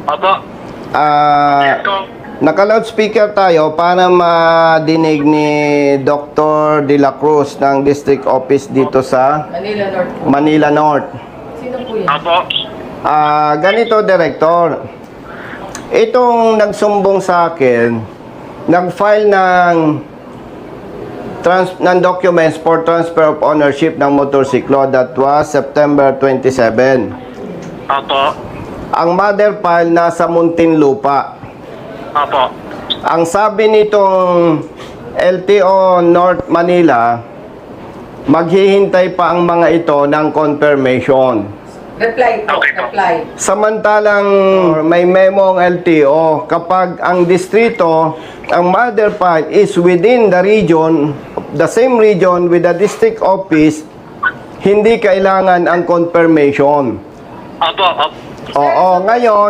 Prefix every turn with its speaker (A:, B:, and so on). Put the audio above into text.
A: Opo.
B: Naka-loudspeaker tayo para madinig ni Dr. De La Cruz ng District Office dito sa
C: Manila North po.
B: Manila North.
C: Sino po yan?
A: Opo.
B: Ganito, Director. Itong nagsumbong sa akin, nag-file ng documents for transfer of ownership ng motorsiklo. That was September 27.
A: Opo.
B: Ang mother file nasa Muntinlupa.
A: Opo.
B: Ang sabi nitong LTO North Manila, maghihintay pa ang mga ito ng confirmation.
C: Reply po,
A: Okay po.
C: reply.
B: Samantalang may memo ang LTO, kapag ang distrito, ang mother file is within the region, the same region with the district office, hindi kailangan ang confirmation.
A: Opo.
B: Oo, ngayon,